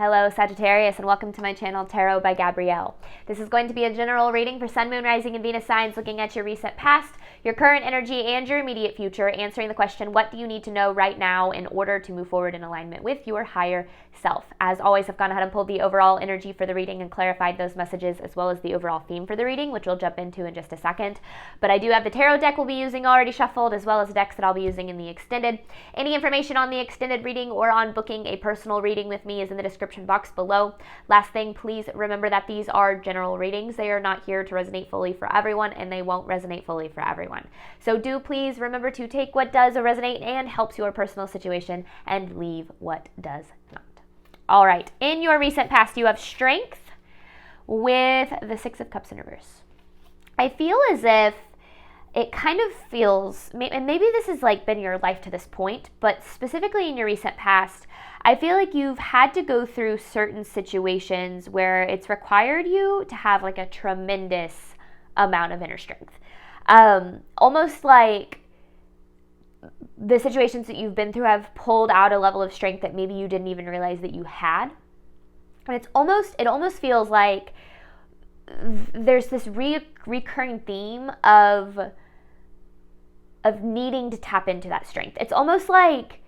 Hello Sagittarius, and welcome to my channel Tarot by Gabrielle. This is going to be a general reading for Sun, Moon, Rising, and Venus signs, looking at your recent past, your current energy, and your immediate future, answering the question, what do you need to know right now in order to move forward in alignment with your higher self? As always, I've gone ahead and pulled the overall energy for the reading and clarified those messages, as well as the overall theme for the reading, which we'll jump into in just a second. But I do have the tarot deck we'll be using already shuffled, as well as decks that I'll be using in the extended. Any information on the extended reading or on booking a personal reading with me is in the description box below. Last thing, please remember that these are general readings. They are not here to resonate fully for everyone, and they won't resonate fully for everyone. So do please remember to take what does resonate and helps your personal situation and leave what does not. All right, in your recent past, you have strength with the Six of Cups in reverse. I feel as if it kind of feels, and maybe this has like been your life to this point, but specifically in your recent past, I feel like you've had to go through certain situations where it's required you to have like a tremendous amount of inner strength. Almost like the situations that you've been through have pulled out a level of strength that maybe you didn't even realize that you had. And it almost feels like there's this recurring theme of needing to tap into that strength. It's almost like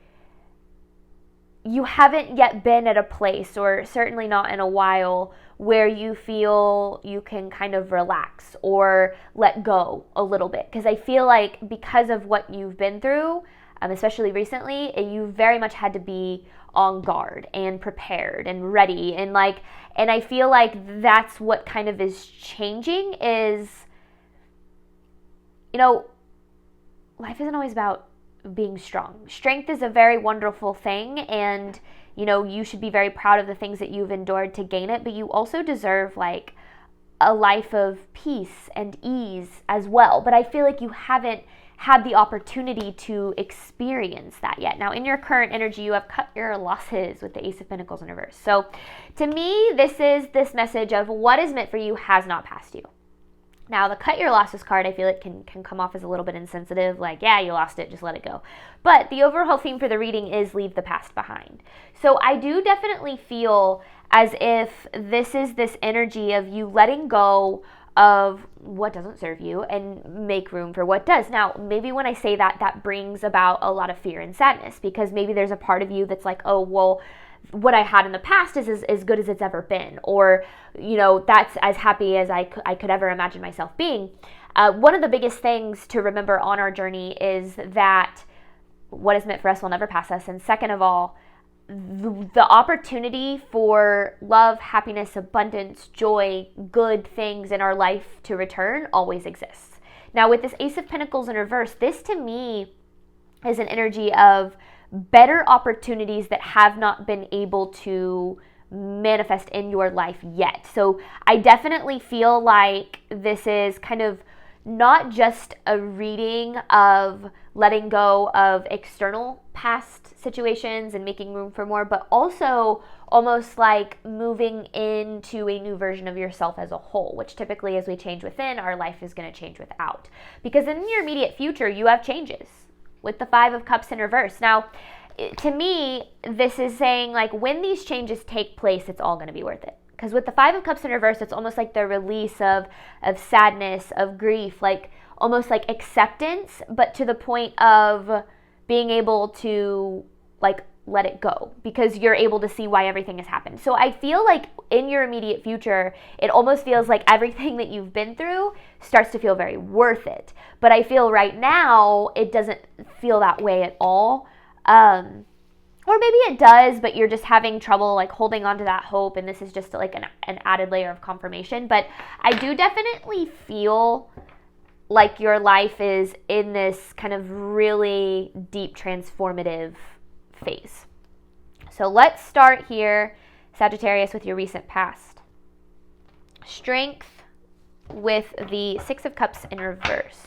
you haven't yet been at a place, or certainly not in a while, where you feel you can kind of relax or let go a little bit. Because I feel like because of what you've been through, especially recently, you very much had to be on guard and prepared and ready. And I feel like that's what kind of is changing is, life isn't always about being strong. Strength is a very wonderful thing, and you should be very proud of the things that you've endured to gain it, but you also deserve like a life of peace and ease as well. But I feel like you haven't had the opportunity to experience that yet. Now, in your current energy, you have cut your losses with the Ace of Pentacles in reverse. So to me, this is this message of what is meant for you has not passed you. Now, the cut your losses card, I feel it can come off as a little bit insensitive, like, yeah, you lost it, just let it go. But the overall theme for the reading is leave the past behind. So I do definitely feel as if this is this energy of you letting go of what doesn't serve you and make room for what does. Now, maybe when I say that, that brings about a lot of fear and sadness, because maybe there's a part of you that's like, oh, well, what I had in the past is as good as it's ever been, or that's as happy as I could ever imagine myself being. One of the biggest things to remember on our journey is that what is meant for us will never pass us, and second of all, the opportunity for love, happiness, abundance, joy, good things in our life to return always exists. Now, with this Ace of Pentacles in reverse, this to me is an energy of better opportunities that have not been able to manifest in your life yet. So I definitely feel like this is kind of not just a reading of letting go of external past situations and making room for more, but also almost like moving into a new version of yourself as a whole, which typically as we change within, our life is going to change without. Because in your immediate future, you have changes with the Five of Cups in reverse. Now, to me, this is saying like when these changes take place, it's all going to be worth it. Because with the Five of Cups in reverse, it's almost like the release of sadness, of grief, like almost like acceptance, but to the point of being able to like let it go, because you're able to see why everything has happened. So I feel like in your immediate future, it almost feels like everything that you've been through starts to feel very worth it. But I feel right now, it doesn't feel that way at all. Or maybe it does, but you're just having trouble like holding on to that hope, and this is just like an added layer of confirmation. But I do definitely feel like your life is in this kind of really deep transformative phase. So let's start here, Sagittarius, with your recent past. Strength with the Six of Cups in reverse.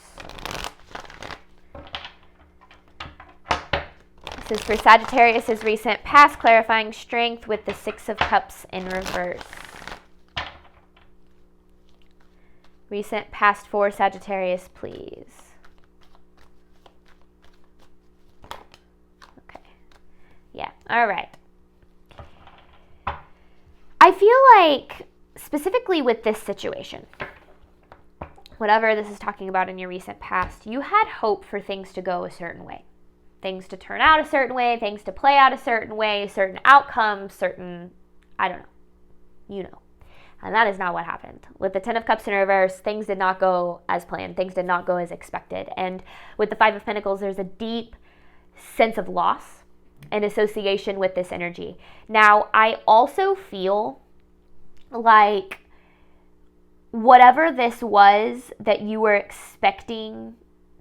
This is for Sagittarius' recent past, clarifying strength with the Six of Cups in reverse. Recent past for Sagittarius, please. Okay. Yeah. All right. I feel like specifically with this situation, whatever this is talking about in your recent past, you had hope for things to go a certain way. Things to turn out a certain way, things to play out a certain way, certain outcomes, certain, I don't know, you know. And that is not what happened. With the Ten of Cups in reverse, things did not go as planned. Things did not go as expected. And with the Five of Pentacles, there's a deep sense of loss and association with this energy. Now, I also feel like whatever this was that you were expecting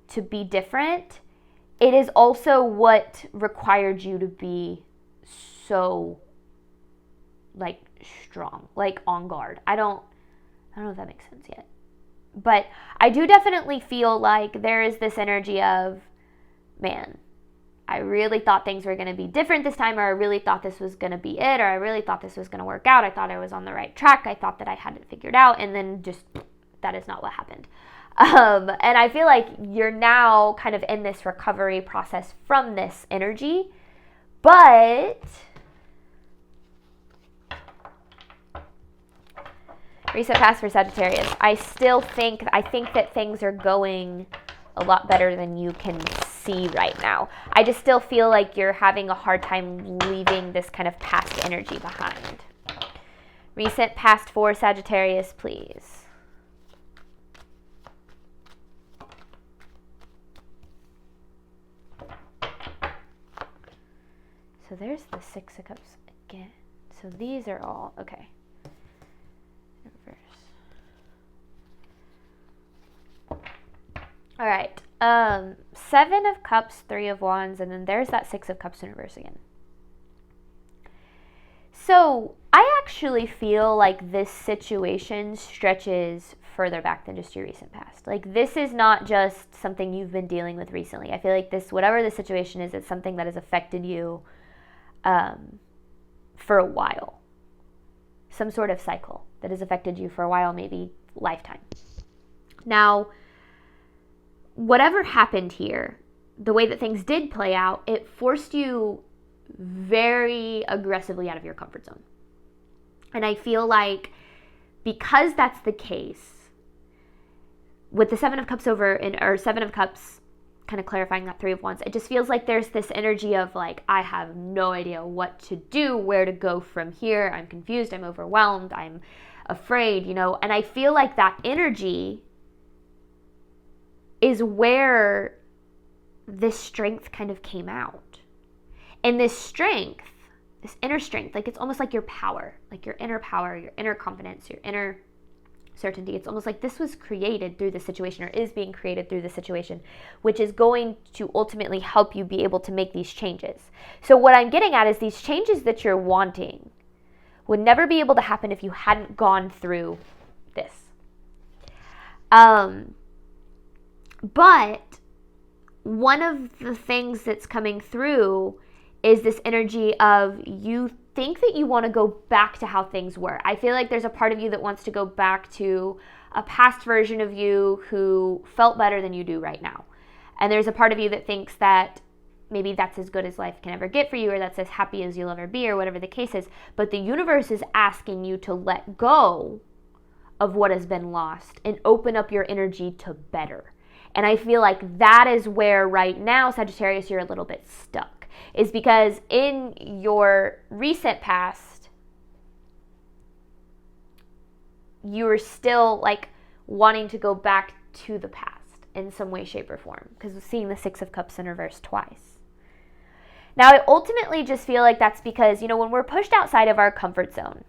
to be different, it is also what required you to be so, like, strong, like on guard. I don't know if that makes sense yet. But I do definitely feel like there is this energy of, man, I really thought things were going to be different this time, or I really thought this was going to be it, or I really thought this was going to work out. I thought I was on the right track. I thought that I had it figured out, and then just that is not what happened. And I feel like you're now kind of in this recovery process from this energy, but reset past for Sagittarius. I think that things are going a lot better than you can see right now. I just still feel like you're having a hard time leaving this kind of past energy behind. Reset past for Sagittarius, please. So there's the Six of Cups again. So these are all, okay. Reverse. All right. Seven of Cups, Three of Wands, and then there's that Six of Cups in reverse again. So I actually feel like this situation stretches further back than just your recent past. Like, this is not just something you've been dealing with recently. I feel like this, whatever the situation is, it's something that has affected you for a while. Some sort of cycle that has affected you for a while, maybe lifetime. Now, whatever happened here, the way that things did play out, it forced you very aggressively out of your comfort zone. And I feel like because that's the case, with the Seven of Cups or Seven of Cups kind of clarifying that Three of Wands, it just feels like there's this energy of like, I have no idea what to do, where to go from here. I'm confused, I'm overwhelmed, I'm afraid, you know. And I feel like that energy is where this strength kind of came out. And this strength, this inner strength, like it's almost like your power, like your inner power, your inner confidence, your inner certainty. It's almost like this was created through the situation, or is being created through the situation, which is going to ultimately help you be able to make these changes. So what I'm getting at is these changes that you're wanting would never be able to happen if you hadn't gone through this. But one of the things that's coming through is this energy of you think that you want to go back to how things were. I feel like there's a part of you that wants to go back to a past version of you who felt better than you do right now. And there's a part of you that thinks that maybe that's as good as life can ever get for you, or that's as happy as you'll ever be, or whatever the case is. But the universe is asking you to let go of what has been lost and open up your energy to better. And I feel like that is where right now, Sagittarius, you're a little bit stuck. Is because in your recent past, you were still like wanting to go back to the past in some way, shape, or form. Because we're seeing the Six of Cups in reverse twice. Now, I ultimately just feel like that's because, you know, when we're pushed outside of our comfort zone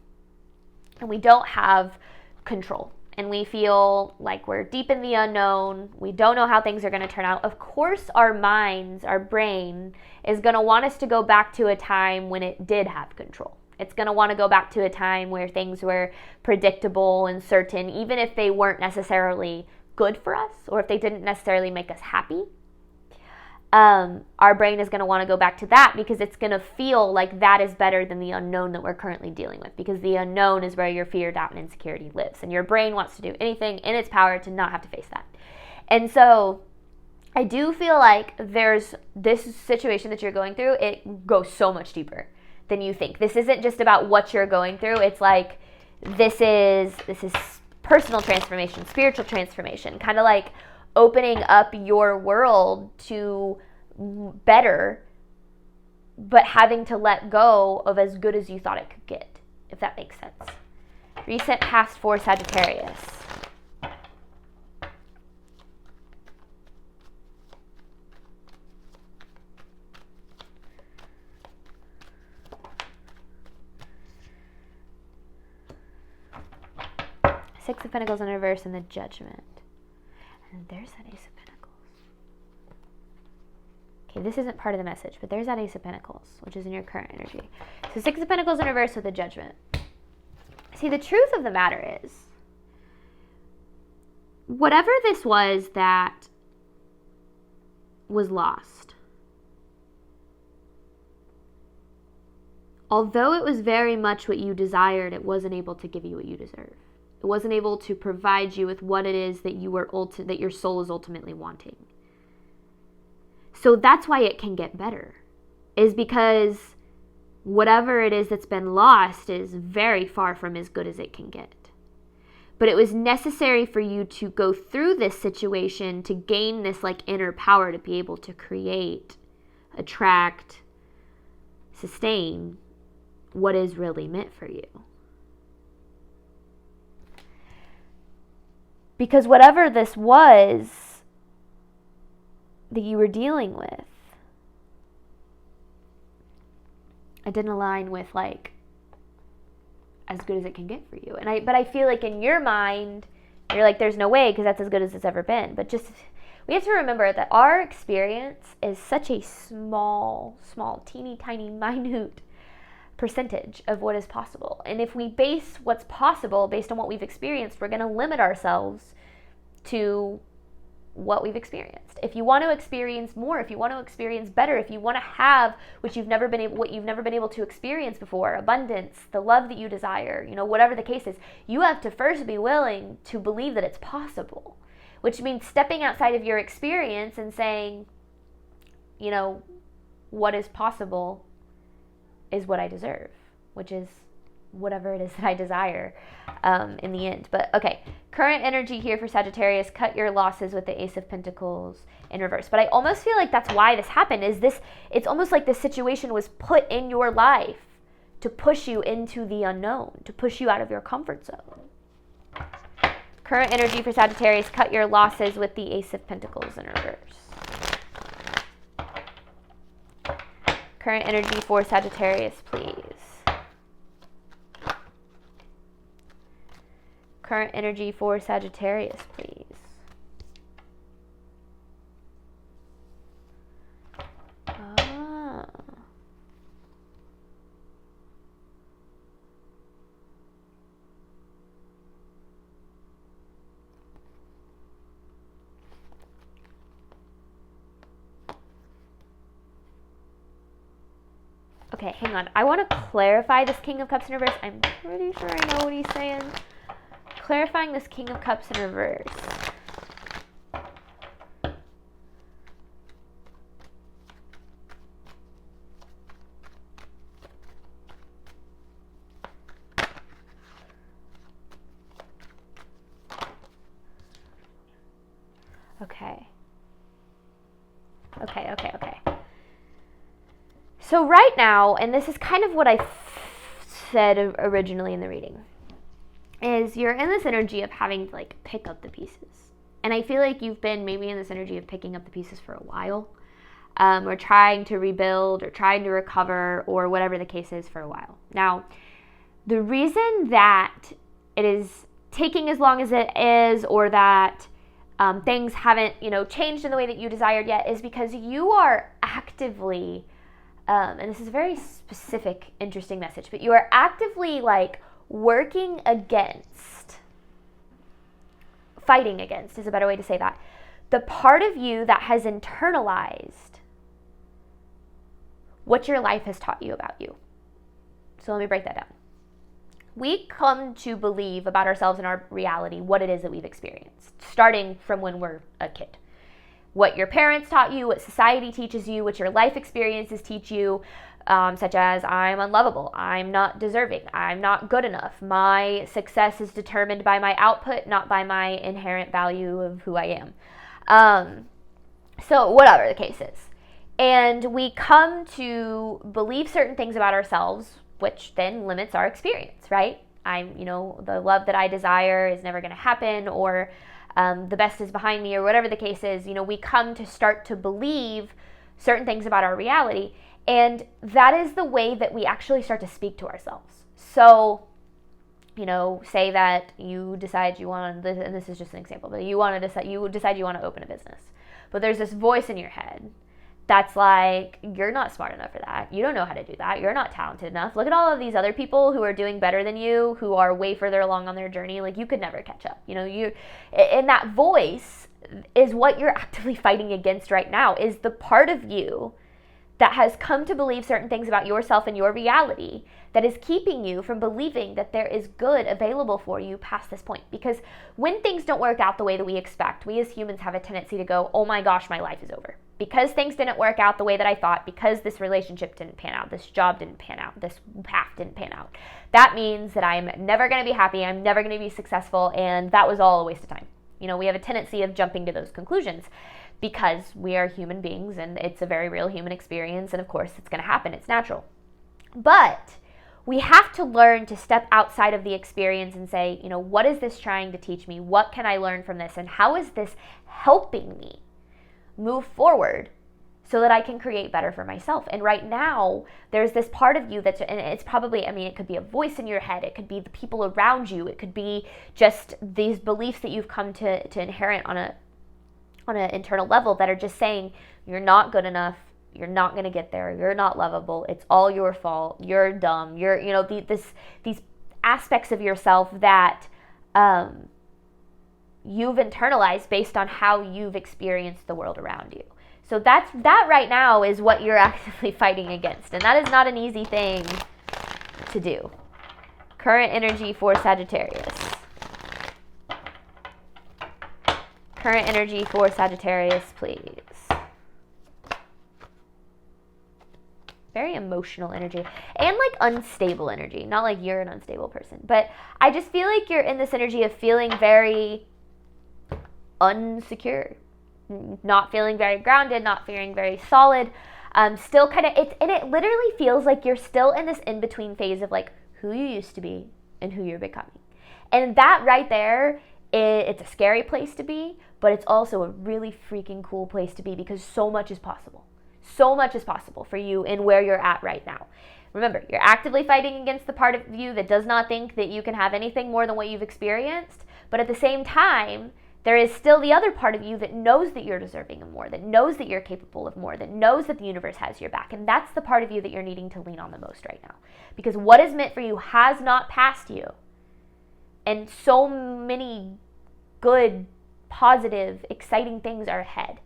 and we don't have control, and we feel like we're deep in the unknown, we don't know how things are going to turn out, of course our minds, our brain is going to want us to go back to a time when it did have control. It's going to want to go back to a time where things were predictable and certain, even if they weren't necessarily good for us, or if they didn't necessarily make us happy. Our brain is going to want to go back to that because it's going to feel like that is better than the unknown that we're currently dealing with, because the unknown is where your fear, doubt, and insecurity lives, and your brain wants to do anything in its power to not have to face that. And so I do feel like there's this situation that you're going through, it goes so much deeper than you think. This isn't just about what you're going through. It's like, this is personal transformation, spiritual transformation, kind of like opening up your world to better, but having to let go of as good as you thought it could get, if that makes sense. Recent past for Sagittarius. Six of Pentacles in reverse and the Judgment. And there's that Ace of Pentacles. Okay, this isn't part of the message, but there's that Ace of Pentacles, which is in your current energy. So Six of Pentacles in reverse with the Judgment. See, the truth of the matter is, whatever this was that was lost, although it was very much what you desired, it wasn't able to give you what you deserve. It wasn't able to provide you with what it is that that your soul is ultimately wanting. So that's why it can get better, is because whatever it is that's been lost is very far from as good as it can get. But it was necessary for you to go through this situation to gain this like inner power to be able to create, attract, sustain what is really meant for you. Because whatever this was that you were dealing with, it didn't align with like as good as it can get for you. But I feel like in your mind, you're like, there's no way, because that's as good as it's ever been. But just, we have to remember that our experience is such a small, teeny tiny, minute percentage of what is possible. And if we base what's possible based on what we've experienced, we're going to limit ourselves to what we've experienced. If you want to experience more, if you want to experience better, if you want to have what you've never been able to experience before, abundance, the love that you desire, whatever the case is, you have to first be willing to believe that it's possible, which means stepping outside of your experience and saying, what is possible is what I deserve, which is whatever it is that I desire in the end. But okay, current energy here for Sagittarius, cut your losses with the Ace of Pentacles in reverse. But I almost feel like that's why this happened, it's almost like this situation was put in your life to push you into the unknown, to push you out of your comfort zone. Current energy for Sagittarius, cut your losses with the Ace of Pentacles in reverse. Current energy for Sagittarius, please. Current energy for Sagittarius, please. Okay, hang on. I want to clarify this King of Cups in reverse. I'm pretty sure I know what he's saying. Clarifying this King of Cups in reverse. Okay. Okay. So right now, and this is kind of what I said originally in the reading, is you're in this energy of having to like pick up the pieces. And I feel like you've been maybe in this energy of picking up the pieces for a while, or trying to rebuild or trying to recover or whatever the case is for a while. Now, the reason that it is taking as long as it is, or that things haven't, changed in the way that you desired yet, is because you are actively, and this is a very specific, interesting message, but you are actively like working against, fighting against is a better way to say that, the part of you that has internalized what your life has taught you about you. So let me break that down. We come to believe about ourselves and our reality what it is that we've experienced, starting from when we're a kid. What your parents taught you, what society teaches you, what your life experiences teach you, such as I'm unlovable, I'm not deserving, I'm not good enough. My success is determined by my output, not by my inherent value of who I am. So whatever the case is. And we come to believe certain things about ourselves, which then limits our experience, right? The love that I desire is never going to happen, or the best is behind me, or whatever the case is. We come to start to believe certain things about our reality, and that is the way that we actually start to speak to ourselves. So, say that you decide you want to, and this is just an example, but you decide you want to open a business, but there's this voice in your head that's like, you're not smart enough for that. You don't know how to do that. You're not talented enough. Look at all of these other people who are doing better than you, who are way further along on their journey. Like, you could never catch up. And that voice is what you're actively fighting against right now, is the part of you that has come to believe certain things about yourself and your reality that is keeping you from believing that there is good available for you past this point. Because when things don't work out the way that we expect, we as humans have a tendency to go, oh my gosh, my life is over. Because things didn't work out the way that I thought, because this relationship didn't pan out, this job didn't pan out, this path didn't pan out, that means that I'm never going to be happy, I'm never going to be successful, and that was all a waste of time. We have a tendency of jumping to those conclusions because we are human beings, and it's a very real human experience, and of course it's going to happen, it's natural. But we have to learn to step outside of the experience and say, what is this trying to teach me? What can I learn from this? And how is this helping me move forward so that I can create better for myself? And right now, there's this part of you and it's probably, it could be a voice in your head, it could be the people around you, it could be just these beliefs that you've come to inherit on an internal level that are just saying, you're not good enough, you're not going to get there, you're not lovable, it's all your fault, you're dumb, these aspects of yourself that you've internalized based on how you've experienced the world around you. So that right now is what you're actively fighting against, and that is not an easy thing to do. Current energy for Sagittarius. Current energy for Sagittarius, please. Very emotional energy and unstable energy. Not like you're an unstable person, but I just feel like you're in this energy of feeling very unsecure, not feeling very grounded, not feeling very solid. Still kind of, it literally feels like you're still in this in-between phase of who you used to be and who you're becoming. And that right there, it's a scary place to be, but it's also a really freaking cool place to be because so much is possible. So much is possible for you in where you're at right now. Remember, you're actively fighting against the part of you that does not think that you can have anything more than what you've experienced, but at the same time, there is still the other part of you that knows that you're deserving of more, that knows that you're capable of more, that knows that the universe has your back. And that's the part of you that you're needing to lean on the most right now. Because what is meant for you has not passed you. And so many good, positive, exciting things are ahead.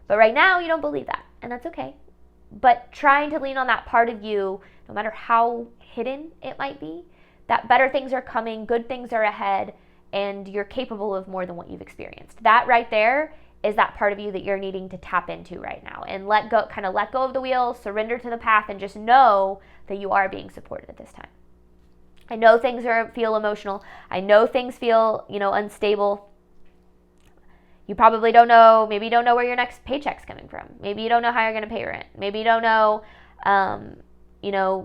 But right now, you don't believe that. And that's okay. But trying to lean on that part of you, no matter how hidden it might be, that better things are coming, good things are ahead, and you're capable of more than what you've experienced. That right there is that part of you that you're needing to tap into right now and let go of the wheel, surrender to the path, and just know that you are being supported at this time. I know things feel emotional. I know things feel, unstable. You probably don't know, maybe you don't know where your next paycheck's coming from. Maybe you don't know how you're going to pay rent. Maybe you don't know,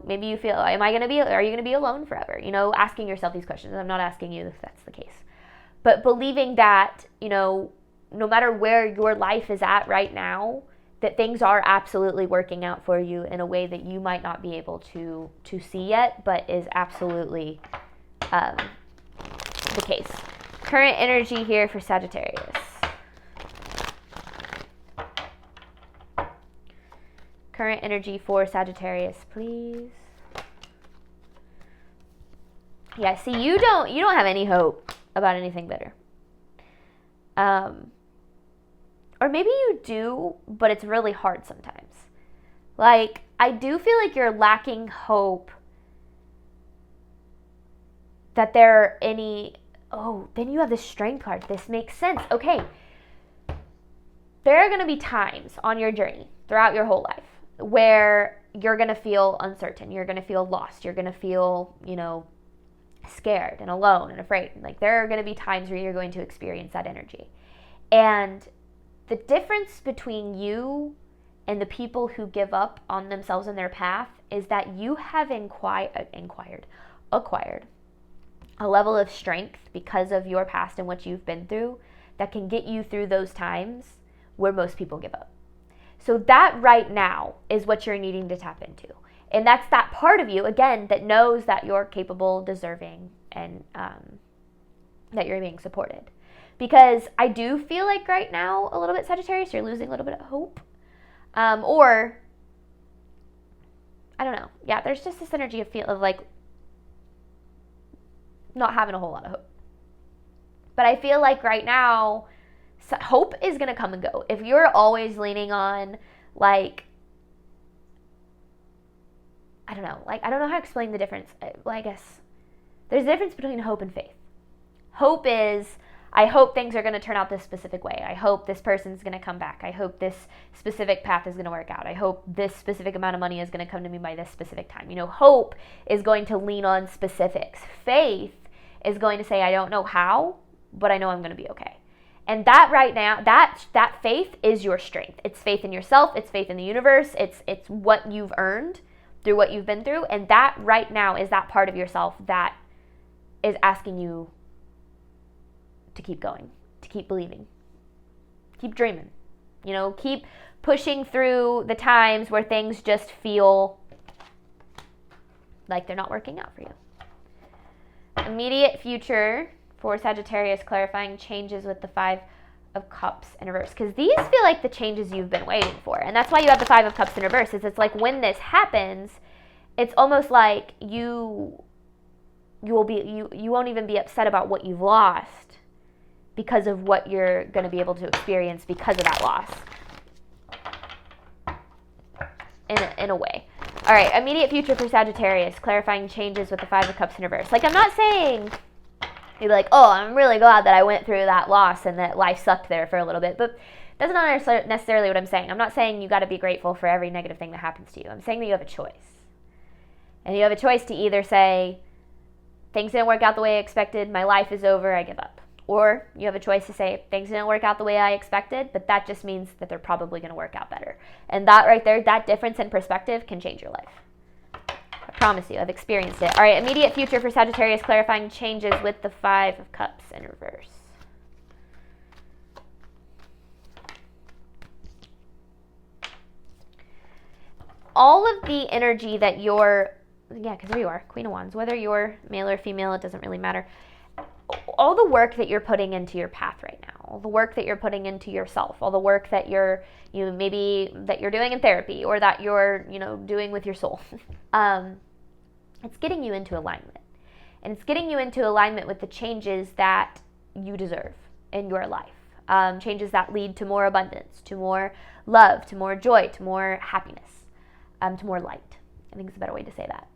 maybe you feel, are you going to be alone forever? Asking yourself these questions. I'm not asking you if that's the case. But believing that, no matter where your life is at right now, that things are absolutely working out for you in a way that you might not be able to see yet, but is absolutely the case. Current energy here for Sagittarius. Current energy for Sagittarius, please. Yeah, see, you don't have any hope about anything better. Or maybe you do, but it's really hard sometimes. I do feel like you're lacking hope that there are any... Oh, then you have the Strength card. This makes sense. Okay. There are going to be times on your journey throughout your whole life where you're going to feel uncertain. You're going to feel lost. You're going to feel, scared and alone and afraid. Like, there are going to be times where you're going to experience that energy. And the difference between you and the people who give up on themselves and their path is that you have acquired a level of strength because of your past and what you've been through that can get you through those times where most people give up. So that right now is what you're needing to tap into. And that's that part of you, again, that knows that you're capable, deserving, and that you're being supported. Because I do feel like right now, a little bit, Sagittarius, you're losing a little bit of hope. Or, I don't know. Yeah, there's just this energy of like not having a whole lot of hope. But I feel like right now, hope is going to come and go. If you're always leaning on, like, I don't know how to explain the difference. Well, I guess there's a difference between hope and faith. Hope is, I hope things are going to turn out this specific way. I hope this person's going to come back. I hope this specific path is going to work out. I hope this specific amount of money is going to come to me by this specific time. Hope is going to lean on specifics. Faith is going to say, I don't know how, but I know I'm going to be okay. And that right now, that faith is your strength. It's faith in yourself. It's faith in the universe. It's what you've earned through what you've been through. And that right now is that part of yourself that is asking you to keep going, to keep believing, keep dreaming, keep pushing through the times where things just feel like they're not working out for you. Immediate future for Sagittarius, clarifying changes with the 5 of Cups in reverse. Because these feel like the changes you've been waiting for. And that's why you have the 5 of Cups in reverse. It's like when this happens, it's almost like you won't even be upset about what you've lost because of what you're going to be able to experience because of that loss. In a way. All right, immediate future for Sagittarius, clarifying changes with the 5 of Cups in reverse. Like, I'm not saying you're like, oh, I'm really glad that I went through that loss and that life sucked there for a little bit. But that's not necessarily what I'm saying. I'm not saying you got to be grateful for every negative thing that happens to you. I'm saying that you have a choice. And you have a choice to either say, things didn't work out the way I expected, my life is over, I give up. Or you have a choice to say, things didn't work out the way I expected, but that just means that they're probably going to work out better. And that right there, that difference in perspective can change your life. I promise you, I've experienced it. All right, immediate future for Sagittarius, clarifying changes with the 5 of Cups in reverse. All of the energy that you're, because there you are, Queen of Wands, whether you're male or female, it doesn't really matter. All the work that you're putting into your path right now, all the work that you're putting into yourself, all the work that you're doing in therapy or that you're, doing with your soul, it's getting you into alignment. And it's getting you into alignment with the changes that you deserve in your life. Changes that lead to more abundance, to more love, to more joy, to more happiness, to more light. I think it's a better way to say that.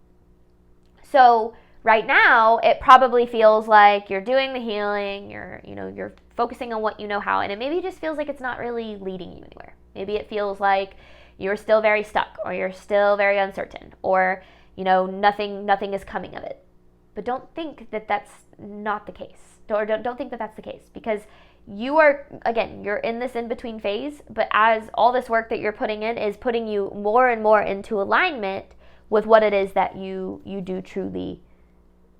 So right now, it probably feels like you're doing the healing, you're focusing on what you know how, and it maybe just feels like it's not really leading you anywhere. Maybe it feels like you're still very stuck, or you're still very uncertain, or, nothing is coming of it. But don't think that that's not the case, or don't think that that's the case, because you are, again, you're in this in-between phase, but as all this work that you're putting in is putting you more and more into alignment with what it is that you do truly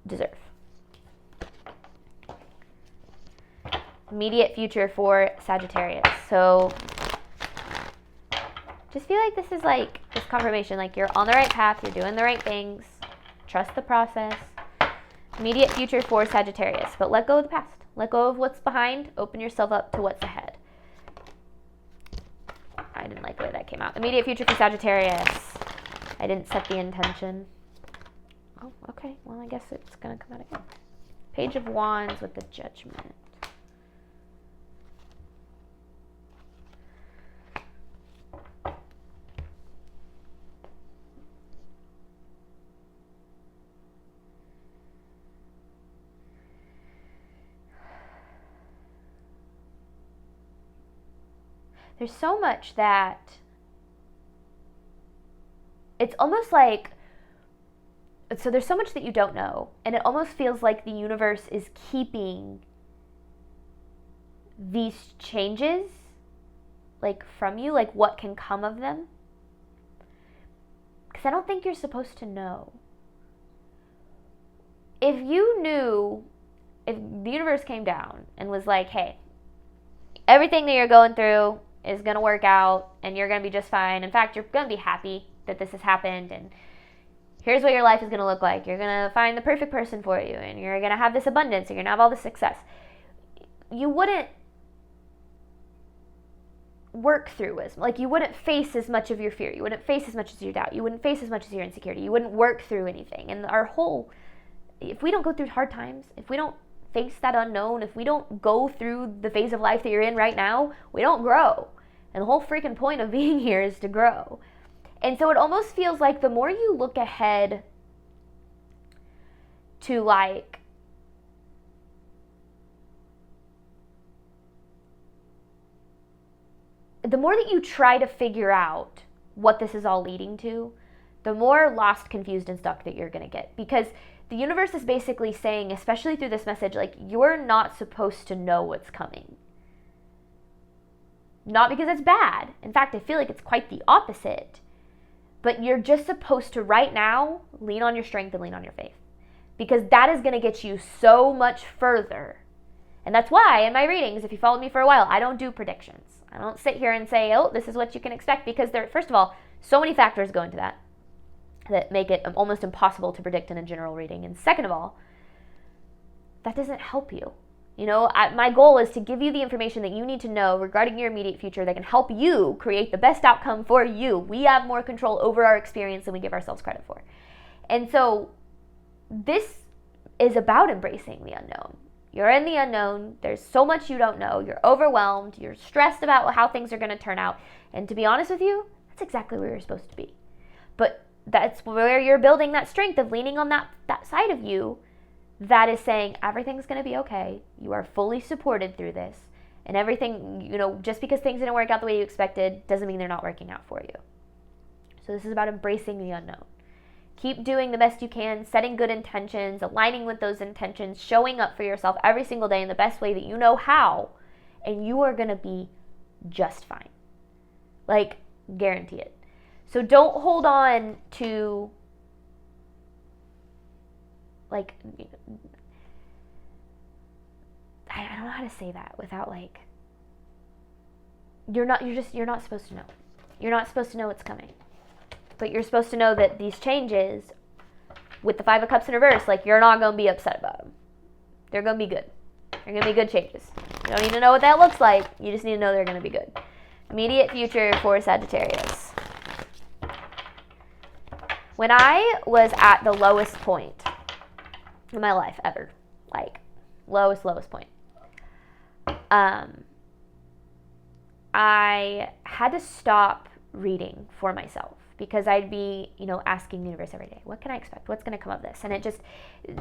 deserve. Immediate future for Sagittarius. So just feel like this is like this confirmation, like you're on the right path, you're doing the right things, trust the process. Immediate future for Sagittarius, but let go of the past. Let go of what's behind, open yourself up to what's ahead. I didn't like the way that came out. Immediate future for Sagittarius. I didn't set the intention. Oh, okay. Well, I guess it's going to come out again. Page of Wands with the Judgment. There's so much that it's almost like, so there's so much that you don't know, and it almost feels like the universe is keeping these changes, like, from you, like what can come of them, because I don't think you're supposed to know. If you knew, if the universe came down and was like, hey, everything that you're going through is going to work out and you're going to be just fine. In fact, you're going to be happy that this has happened, and here's what your life is going to look like. You're going to find the perfect person for you, and you're going to have this abundance, you're going to have all this success. You wouldn't work through as, like, you wouldn't face as much of your fear. You wouldn't face as much as your doubt. You wouldn't face as much as your insecurity. You wouldn't work through anything. And our whole, if we don't go through hard times, if we don't face that unknown, if we don't go through the phase of life that you're in right now, we don't grow. And the whole freaking point of being here is to grow. And so it almost feels like the more you look ahead to, like, the more that you try to figure out what this is all leading to, the more lost, confused, and stuck that you're going to get. Because the universe is basically saying, especially through this message, like, you're not supposed to know what's coming. Not because it's bad. In fact, I feel like it's quite the opposite. But you're just supposed to, right now, lean on your strength and lean on your faith. Because that is going to get you so much further. And that's why in my readings, if you followed me for a while, I don't do predictions. I don't sit here and say, oh, this is what you can expect. Because there, first of all, so many factors go into that make it almost impossible to predict in a general reading. And second of all, that doesn't help you. You know, my goal is to give you the information that you need to know regarding your immediate future that can help you create the best outcome for you. We have more control over our experience than we give ourselves credit for. And so this is about embracing the unknown. You're in the unknown. There's so much you don't know. You're overwhelmed. You're stressed about how things are going to turn out. And to be honest with you, that's exactly where you're supposed to be. But that's where you're building that strength of leaning on that side of you that is saying everything's going to be okay. You are fully supported through this. And everything, you know, just because things didn't work out the way you expected doesn't mean they're not working out for you. So this is about embracing the unknown. Keep doing the best you can, setting good intentions, aligning with those intentions, showing up for yourself every single day in the best way that you know how, and you are going to be just fine. Like, guarantee it. So don't hold on to, like, I don't know how to say that without, like, you're not supposed to know. You're not supposed to know what's coming. But you're supposed to know that these changes with the Five of Cups in reverse, like, you're not going to be upset about them. They're going to be good. They're going to be good changes. You don't need to know what that looks like. You just need to know they're going to be good. Immediate future for Sagittarius. When I was at the lowest point in my life ever, like, lowest point, I had to stop reading for myself because I'd be, you know, asking the universe every day, what can I expect? What's going to come of this? And it just,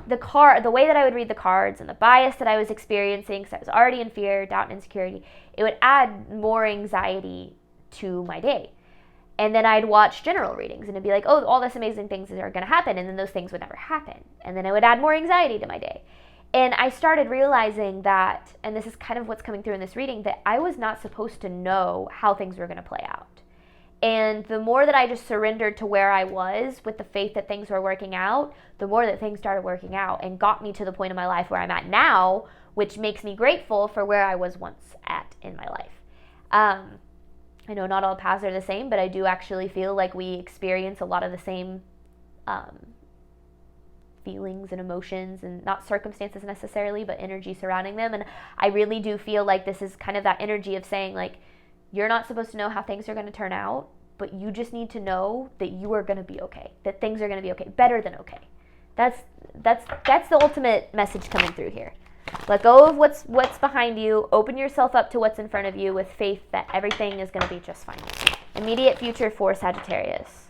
the way that I would read the cards and the bias that I was experiencing, because I was already in fear, doubt, and insecurity, it would add more anxiety to my day. And then I'd watch general readings and it'd be like, oh, all this amazing things are going to happen. And then those things would never happen. And then it would add more anxiety to my day. And I started realizing that, and this is kind of what's coming through in this reading, that I was not supposed to know how things were going to play out. And the more that I just surrendered to where I was with the faith that things were working out, the more that things started working out and got me to the point in my life where I'm at now, which makes me grateful for where I was once at in my life. I know not all paths are the same, but I do actually feel like we experience a lot of the same feelings and emotions, and not circumstances necessarily, but energy surrounding them. And I really do feel like this is kind of that energy of saying, like, you're not supposed to know how things are going to turn out, but you just need to know that you are going to be okay, that things are going to be okay, better than okay. That's the ultimate message coming through here. Let go of what's behind you. Open yourself up to what's in front of you with faith that everything is going to be just fine. Immediate future for Sagittarius.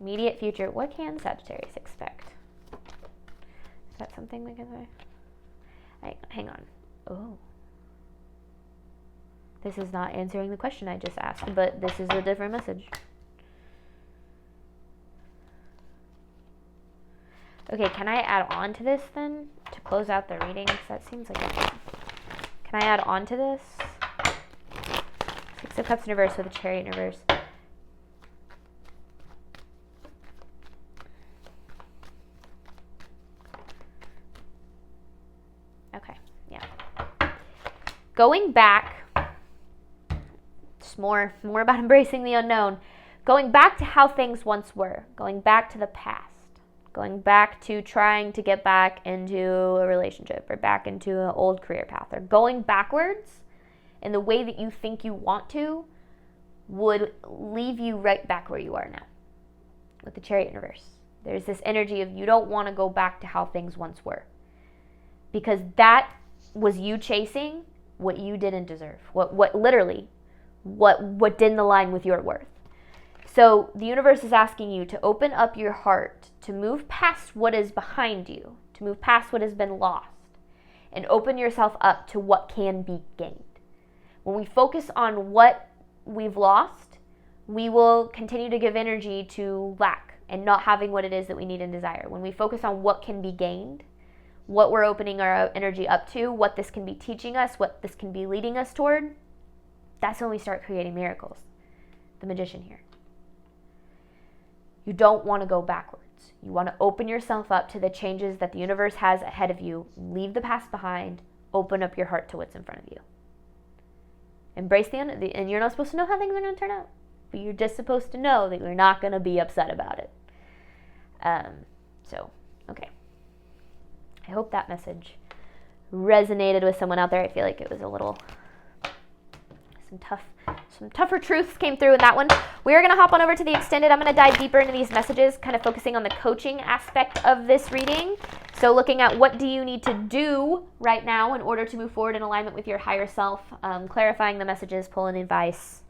Immediate future. What can Sagittarius expect? Is that something we can say? Hang on. Oh. This is not answering the question I just asked, but this is a different message. Okay, can I add on to this then to close out the reading? Because that seems like it. Can I add on to this? Six of Cups in reverse with a Chariot in reverse. Okay, yeah. Going back, just more about embracing the unknown. Going back to how things once were. Going back to the past. Going back to trying to get back into a relationship or back into an old career path, or going backwards in the way that you think you want to would leave you right back where you are now with the Chariot in reverse. There's this energy of you don't want to go back to how things once were, because that was you chasing what you didn't deserve, what didn't align with your worth. So the universe is asking you to open up your heart, to move past what is behind you, to move past what has been lost, and open yourself up to what can be gained. When we focus on what we've lost, we will continue to give energy to lack and not having what it is that we need and desire. When we focus on what can be gained, what we're opening our energy up to, what this can be teaching us, what this can be leading us toward, that's when we start creating miracles. The Magician here. You don't want to go backwards. You want to open yourself up to the changes that the universe has ahead of you. Leave the past behind. Open up your heart to what's in front of you. Embrace and you're not supposed to know how things are going to turn out, but you're just supposed to know that you're not going to be upset about it. Okay. I hope that message resonated with someone out there. I feel like it was a little, some tougher truths came through in that one. We're going to hop on over to the extended. I'm going to dive deeper into these messages, kind of focusing on the coaching aspect of this reading. So looking at what do you need to do right now in order to move forward in alignment with your higher self, clarifying the messages, pulling advice,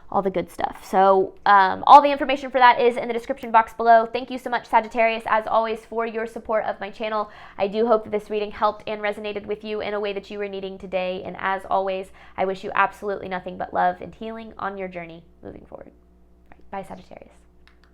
all the good stuff. So all the information for that is in the description box below. Thank you so much, Sagittarius, as always, for your support of my channel. I do hope that this reading helped and resonated with you in a way that you were needing today. And as always, I wish you absolutely nothing but love and healing on your journey moving forward. All right, bye, Sagittarius.